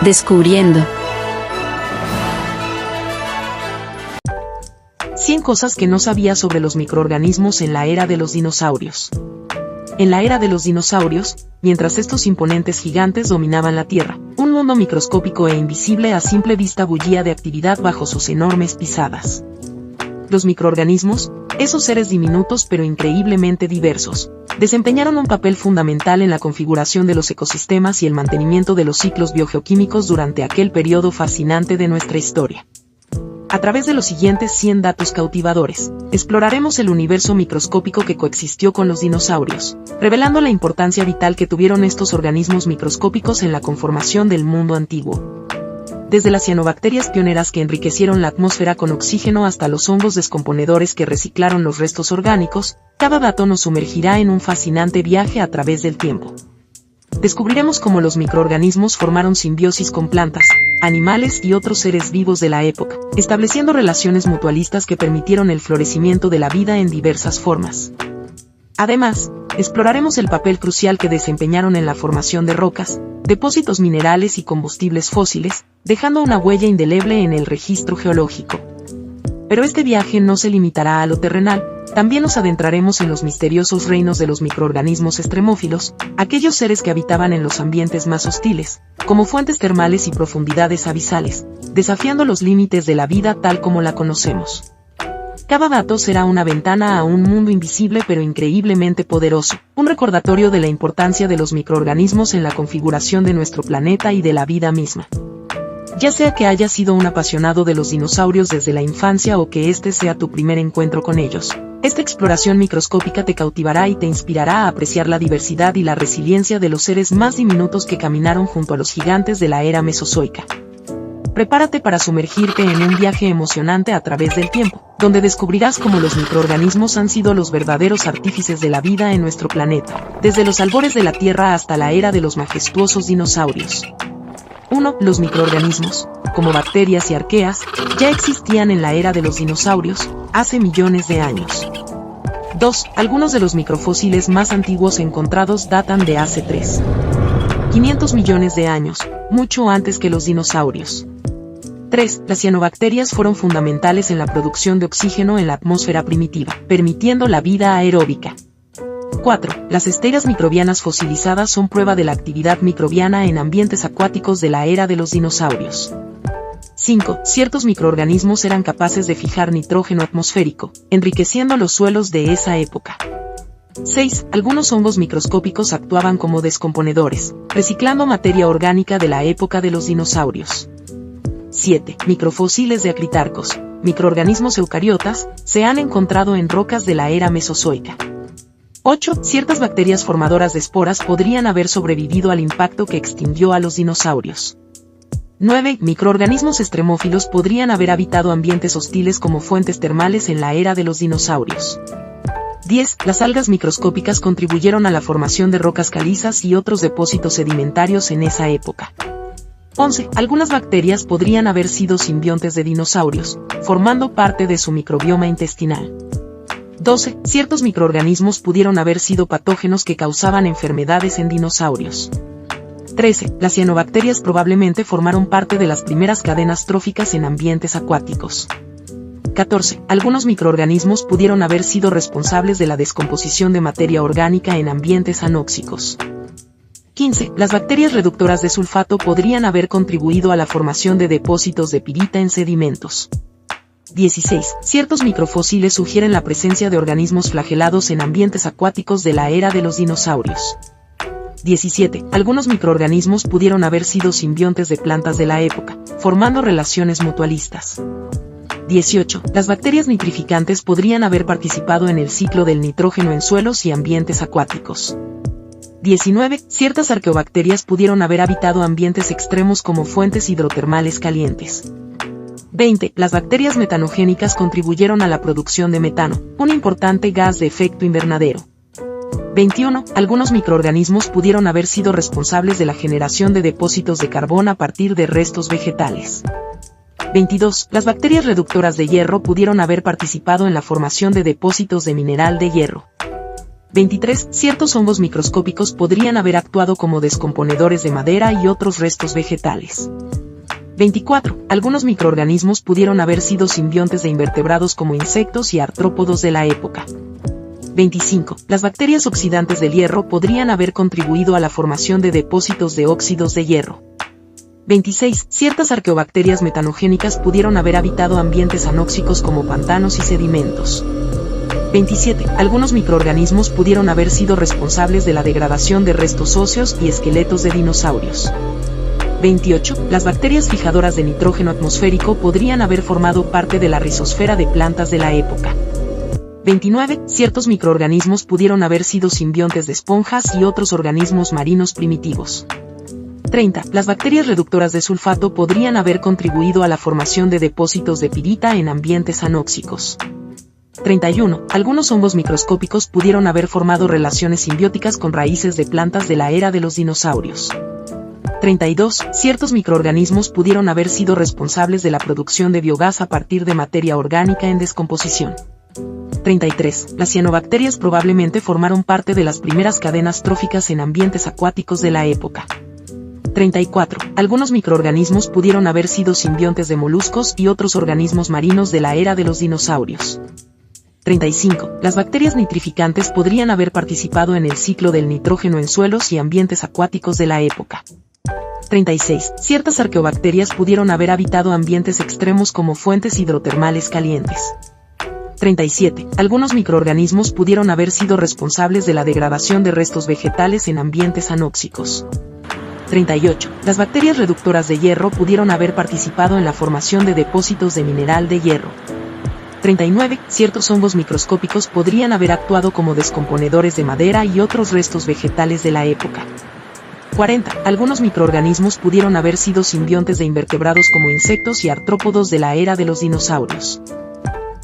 Descubriendo. 100 cosas que no sabía sobre los microorganismos en la era de los dinosaurios. En la era de los dinosaurios, mientras estos imponentes gigantes dominaban la Tierra, un mundo microscópico e invisible a simple vista bullía de actividad bajo sus enormes pisadas. Los microorganismos, esos seres diminutos pero increíblemente diversos, desempeñaron un papel fundamental en la configuración de los ecosistemas y el mantenimiento de los ciclos biogeoquímicos durante aquel periodo fascinante de nuestra historia. A través de los siguientes 100 datos cautivadores, exploraremos el universo microscópico que coexistió con los dinosaurios, revelando la importancia vital que tuvieron estos organismos microscópicos en la conformación del mundo antiguo. Desde las cianobacterias pioneras que enriquecieron la atmósfera con oxígeno hasta los hongos descomponedores que reciclaron los restos orgánicos, cada dato nos sumergirá en un fascinante viaje a través del tiempo. Descubriremos cómo los microorganismos formaron simbiosis con plantas, animales y otros seres vivos de la época, estableciendo relaciones mutualistas que permitieron el florecimiento de la vida en diversas formas. Además, exploraremos el papel crucial que desempeñaron en la formación de rocas, depósitos minerales y combustibles fósiles, dejando una huella indeleble en el registro geológico. Pero este viaje no se limitará a lo terrenal, también nos adentraremos en los misteriosos reinos de los microorganismos extremófilos, aquellos seres que habitaban en los ambientes más hostiles, como fuentes termales y profundidades abisales, desafiando los límites de la vida tal como la conocemos. Cada dato será una ventana a un mundo invisible pero increíblemente poderoso, un recordatorio de la importancia de los microorganismos en la configuración de nuestro planeta y de la vida misma. Ya sea que hayas sido un apasionado de los dinosaurios desde la infancia o que este sea tu primer encuentro con ellos, esta exploración microscópica te cautivará y te inspirará a apreciar la diversidad y la resiliencia de los seres más diminutos que caminaron junto a los gigantes de la era mesozoica. Prepárate para sumergirte en un viaje emocionante a través del tiempo, donde descubrirás cómo los microorganismos han sido los verdaderos artífices de la vida en nuestro planeta, desde los albores de la Tierra hasta la era de los majestuosos dinosaurios. 1. Los microorganismos, como bacterias y arqueas, ya existían en la era de los dinosaurios, hace millones de años. 2. Algunos de los microfósiles más antiguos encontrados datan de hace 500 millones de años, mucho antes que los dinosaurios. 3. Las cianobacterias fueron fundamentales en la producción de oxígeno en la atmósfera primitiva, permitiendo la vida aeróbica. 4. Las esteras microbianas fosilizadas son prueba de la actividad microbiana en ambientes acuáticos de la era de los dinosaurios. 5. Ciertos microorganismos eran capaces de fijar nitrógeno atmosférico, enriqueciendo los suelos de esa época. 6. Algunos hongos microscópicos actuaban como descomponedores, reciclando materia orgánica de la época de los dinosaurios. 7. Microfósiles de acritarcos, microorganismos eucariotas, se han encontrado en rocas de la era mesozoica. 8. Ciertas bacterias formadoras de esporas podrían haber sobrevivido al impacto que extinguió a los dinosaurios. 9. Microorganismos extremófilos podrían haber habitado ambientes hostiles como fuentes termales en la era de los dinosaurios. 10. Las algas microscópicas contribuyeron a la formación de rocas calizas y otros depósitos sedimentarios en esa época. 11. Algunas bacterias podrían haber sido simbiontes de dinosaurios, formando parte de su microbioma intestinal. 12. Ciertos microorganismos pudieron haber sido patógenos que causaban enfermedades en dinosaurios. 13. Las cianobacterias probablemente formaron parte de las primeras cadenas tróficas en ambientes acuáticos. 14. Algunos microorganismos pudieron haber sido responsables de la descomposición de materia orgánica en ambientes anóxicos. 15. Las bacterias reductoras de sulfato podrían haber contribuido a la formación de depósitos de pirita en sedimentos. 16. Ciertos microfósiles sugieren la presencia de organismos flagelados en ambientes acuáticos de la era de los dinosaurios. 17. Algunos microorganismos pudieron haber sido simbiontes de plantas de la época, formando relaciones mutualistas. 18. Las bacterias nitrificantes podrían haber participado en el ciclo del nitrógeno en suelos y ambientes acuáticos. 19. Ciertas arqueobacterias pudieron haber habitado ambientes extremos como fuentes hidrotermales calientes. 20. Las bacterias metanogénicas contribuyeron a la producción de metano, un importante gas de efecto invernadero. 21. Algunos microorganismos pudieron haber sido responsables de la generación de depósitos de carbón a partir de restos vegetales. 22. Las bacterias reductoras de hierro pudieron haber participado en la formación de depósitos de mineral de hierro. 23. Ciertos hongos microscópicos podrían haber actuado como descomponedores de madera y otros restos vegetales. 24. Algunos microorganismos pudieron haber sido simbiontes de invertebrados como insectos y artrópodos de la época. 25. Las bacterias oxidantes del hierro podrían haber contribuido a la formación de depósitos de óxidos de hierro. 26. Ciertas arqueobacterias metanogénicas pudieron haber habitado ambientes anóxicos como pantanos y sedimentos. 27. Algunos microorganismos pudieron haber sido responsables de la degradación de restos óseos y esqueletos de dinosaurios. 28. Las bacterias fijadoras de nitrógeno atmosférico podrían haber formado parte de la rizosfera de plantas de la época. 29. Ciertos microorganismos pudieron haber sido simbiontes de esponjas y otros organismos marinos primitivos. 30. Las bacterias reductoras de sulfato podrían haber contribuido a la formación de depósitos de pirita en ambientes anóxicos. 31. Algunos hongos microscópicos pudieron haber formado relaciones simbióticas con raíces de plantas de la era de los dinosaurios. 32. Ciertos microorganismos pudieron haber sido responsables de la producción de biogás a partir de materia orgánica en descomposición. 33. Las cianobacterias probablemente formaron parte de las primeras cadenas tróficas en ambientes acuáticos de la época. 34. Algunos microorganismos pudieron haber sido simbiontes de moluscos y otros organismos marinos de la era de los dinosaurios. 35. Las bacterias nitrificantes podrían haber participado en el ciclo del nitrógeno en suelos y ambientes acuáticos de la época. 36. Ciertas arqueobacterias pudieron haber habitado ambientes extremos como fuentes hidrotermales calientes. 37. Algunos microorganismos pudieron haber sido responsables de la degradación de restos vegetales en ambientes anóxicos. 38. Las bacterias reductoras de hierro pudieron haber participado en la formación de depósitos de mineral de hierro. 39. Ciertos hongos microscópicos podrían haber actuado como descomponedores de madera y otros restos vegetales de la época. 40. Algunos microorganismos pudieron haber sido simbiontes de invertebrados como insectos y artrópodos de la era de los dinosaurios.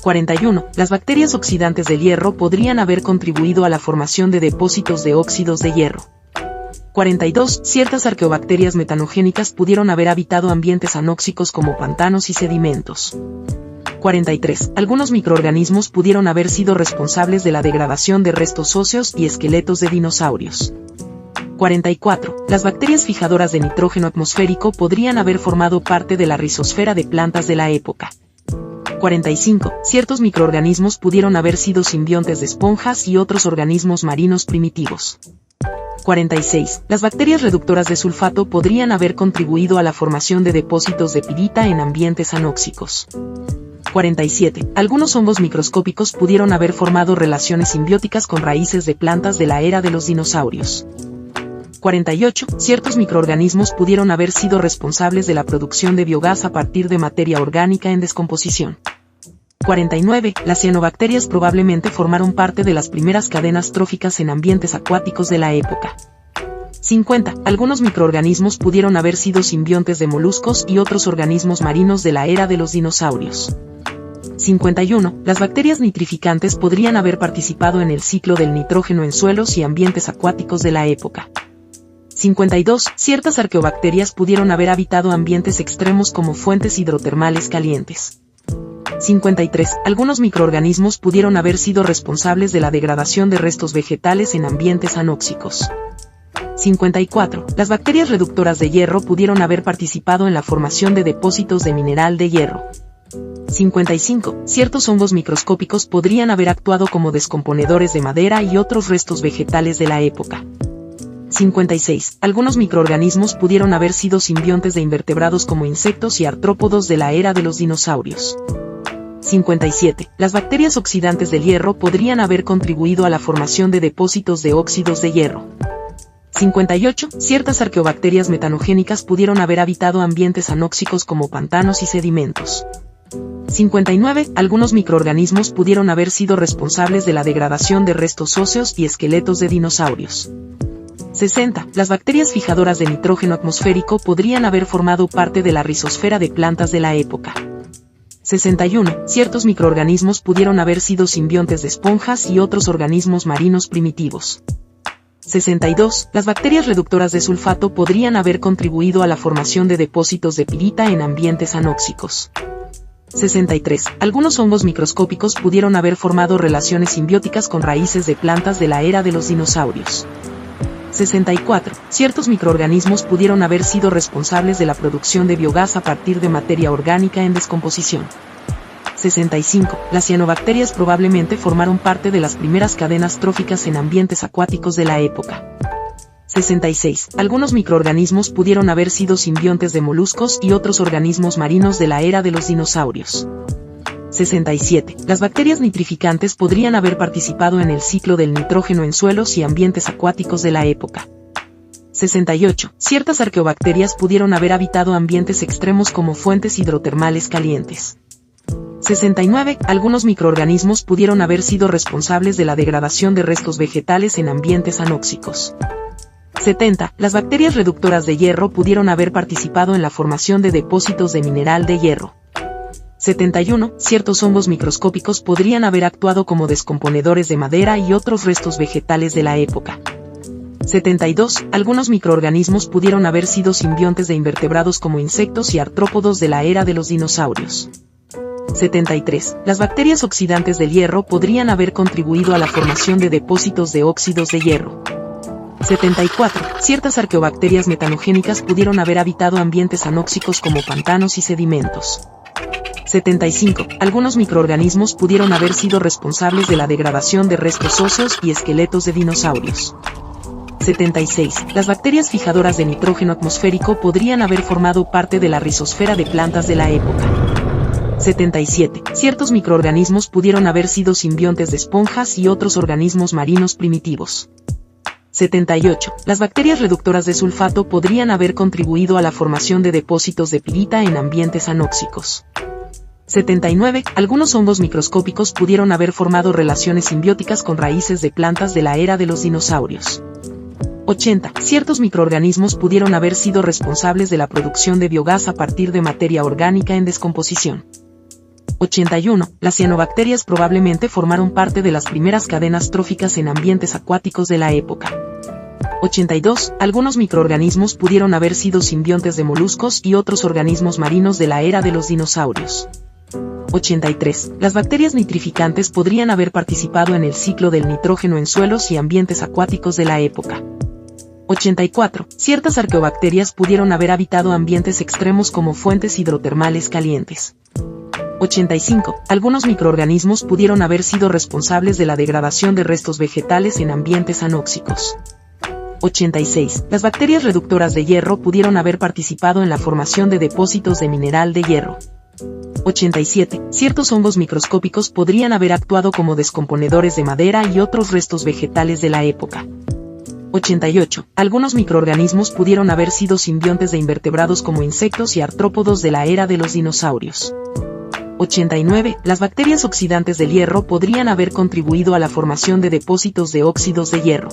41. Las bacterias oxidantes del hierro podrían haber contribuido a la formación de depósitos de óxidos de hierro. 42. Ciertas arqueobacterias metanogénicas pudieron haber habitado ambientes anóxicos como pantanos y sedimentos. 43. Algunos microorganismos pudieron haber sido responsables de la degradación de restos óseos y esqueletos de dinosaurios. 44. Las bacterias fijadoras de nitrógeno atmosférico podrían haber formado parte de la rizosfera de plantas de la época. 45. Ciertos microorganismos pudieron haber sido simbiontes de esponjas y otros organismos marinos primitivos. 46. Las bacterias reductoras de sulfato podrían haber contribuido a la formación de depósitos de pirita en ambientes anóxicos. 47. Algunos hongos microscópicos pudieron haber formado relaciones simbióticas con raíces de plantas de la era de los dinosaurios. 48. Ciertos microorganismos pudieron haber sido responsables de la producción de biogás a partir de materia orgánica en descomposición. 49. Las cianobacterias probablemente formaron parte de las primeras cadenas tróficas en ambientes acuáticos de la época. 50. Algunos microorganismos pudieron haber sido simbiontes de moluscos y otros organismos marinos de la era de los dinosaurios. 51. Las bacterias nitrificantes podrían haber participado en el ciclo del nitrógeno en suelos y ambientes acuáticos de la época. 52. Ciertas arqueobacterias pudieron haber habitado ambientes extremos como fuentes hidrotermales calientes. 53. Algunos microorganismos pudieron haber sido responsables de la degradación de restos vegetales en ambientes anóxicos. 54. Las bacterias reductoras de hierro pudieron haber participado en la formación de depósitos de mineral de hierro. 55. Ciertos hongos microscópicos podrían haber actuado como descomponedores de madera y otros restos vegetales de la época. 56. Algunos microorganismos pudieron haber sido simbiontes de invertebrados como insectos y artrópodos de la era de los dinosaurios. 57. Las bacterias oxidantes del hierro podrían haber contribuido a la formación de depósitos de óxidos de hierro. 58. Ciertas arqueobacterias metanogénicas pudieron haber habitado ambientes anóxicos como pantanos y sedimentos. 59. Algunos microorganismos pudieron haber sido responsables de la degradación de restos óseos y esqueletos de dinosaurios. 60. Las bacterias fijadoras de nitrógeno atmosférico podrían haber formado parte de la rizosfera de plantas de la época. 61. Ciertos microorganismos pudieron haber sido simbiontes de esponjas y otros organismos marinos primitivos. 62. Las bacterias reductoras de sulfato podrían haber contribuido a la formación de depósitos de pirita en ambientes anóxicos. 63. Algunos hongos microscópicos pudieron haber formado relaciones simbióticas con raíces de plantas de la era de los dinosaurios. 64. Ciertos microorganismos pudieron haber sido responsables de la producción de biogás a partir de materia orgánica en descomposición. 65. Las cianobacterias probablemente formaron parte de las primeras cadenas tróficas en ambientes acuáticos de la época. 66. Algunos microorganismos pudieron haber sido simbiontes de moluscos y otros organismos marinos de la era de los dinosaurios. 67. Las bacterias nitrificantes podrían haber participado en el ciclo del nitrógeno en suelos y ambientes acuáticos de la época. 68. Ciertas arqueobacterias pudieron haber habitado ambientes extremos como fuentes hidrotermales calientes. 69. Algunos microorganismos pudieron haber sido responsables de la degradación de restos vegetales en ambientes anóxicos. 70. Las bacterias reductoras de hierro pudieron haber participado en la formación de depósitos de mineral de hierro. 71. Ciertos hongos microscópicos podrían haber actuado como descomponedores de madera y otros restos vegetales de la época. 72. Algunos microorganismos pudieron haber sido simbiontes de invertebrados como insectos y artrópodos de la era de los dinosaurios. 73. Las bacterias oxidantes del hierro podrían haber contribuido a la formación de depósitos de óxidos de hierro. 74. Ciertas arqueobacterias metanogénicas pudieron haber habitado ambientes anóxicos como pantanos y sedimentos. 75. Algunos microorganismos pudieron haber sido responsables de la degradación de restos óseos y esqueletos de dinosaurios. 76. Las bacterias fijadoras de nitrógeno atmosférico podrían haber formado parte de la rizosfera de plantas de la época. 77. Ciertos microorganismos pudieron haber sido simbiontes de esponjas y otros organismos marinos primitivos. 78. Las bacterias reductoras de sulfato podrían haber contribuido a la formación de depósitos de pirita en ambientes anóxicos. 79. Algunos hongos microscópicos pudieron haber formado relaciones simbióticas con raíces de plantas de la era de los dinosaurios. 80. Ciertos microorganismos pudieron haber sido responsables de la producción de biogás a partir de materia orgánica en descomposición. 81. Las cianobacterias probablemente formaron parte de las primeras cadenas tróficas en ambientes acuáticos de la época. 82. Algunos microorganismos pudieron haber sido simbiontes de moluscos y otros organismos marinos de la era de los dinosaurios. 83. Las bacterias nitrificantes podrían haber participado en el ciclo del nitrógeno en suelos y ambientes acuáticos de la época. 84. Ciertas arqueobacterias pudieron haber habitado ambientes extremos como fuentes hidrotermales calientes. 85. Algunos microorganismos pudieron haber sido responsables de la degradación de restos vegetales en ambientes anóxicos. 86. Las bacterias reductoras de hierro pudieron haber participado en la formación de depósitos de mineral de hierro. 87. Ciertos hongos microscópicos podrían haber actuado como descomponedores de madera y otros restos vegetales de la época. 88. Algunos microorganismos pudieron haber sido simbiontes de invertebrados como insectos y artrópodos de la era de los dinosaurios. 89. Las bacterias oxidantes del hierro podrían haber contribuido a la formación de depósitos de óxidos de hierro.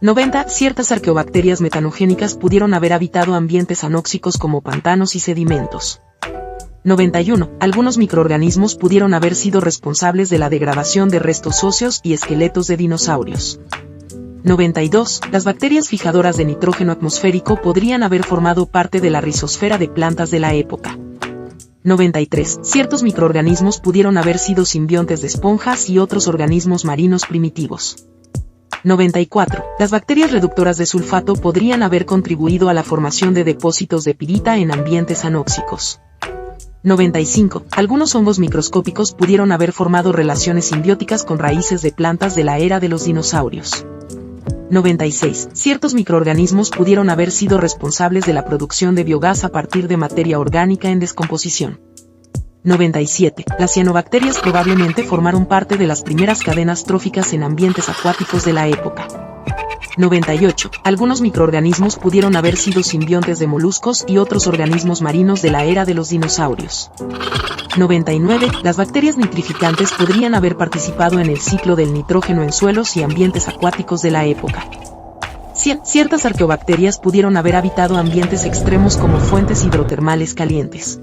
90. Ciertas arqueobacterias metanogénicas pudieron haber habitado ambientes anóxicos como pantanos y sedimentos. 91. Algunos microorganismos pudieron haber sido responsables de la degradación de restos óseos y esqueletos de dinosaurios. 92. Las bacterias fijadoras de nitrógeno atmosférico podrían haber formado parte de la rizosfera de plantas de la época. 93. Ciertos microorganismos pudieron haber sido simbiontes de esponjas y otros organismos marinos primitivos. 94. Las bacterias reductoras de sulfato podrían haber contribuido a la formación de depósitos de pirita en ambientes anóxicos. 95. Algunos hongos microscópicos pudieron haber formado relaciones simbióticas con raíces de plantas de la era de los dinosaurios. 96. Ciertos microorganismos pudieron haber sido responsables de la producción de biogás a partir de materia orgánica en descomposición. 97. Las cianobacterias probablemente formaron parte de las primeras cadenas tróficas en ambientes acuáticos de la época. 98. Algunos microorganismos pudieron haber sido simbiontes de moluscos y otros organismos marinos de la era de los dinosaurios. 99. Las bacterias nitrificantes podrían haber participado en el ciclo del nitrógeno en suelos y ambientes acuáticos de la época. 100. Ciertas arqueobacterias pudieron haber habitado ambientes extremos como fuentes hidrotermales calientes.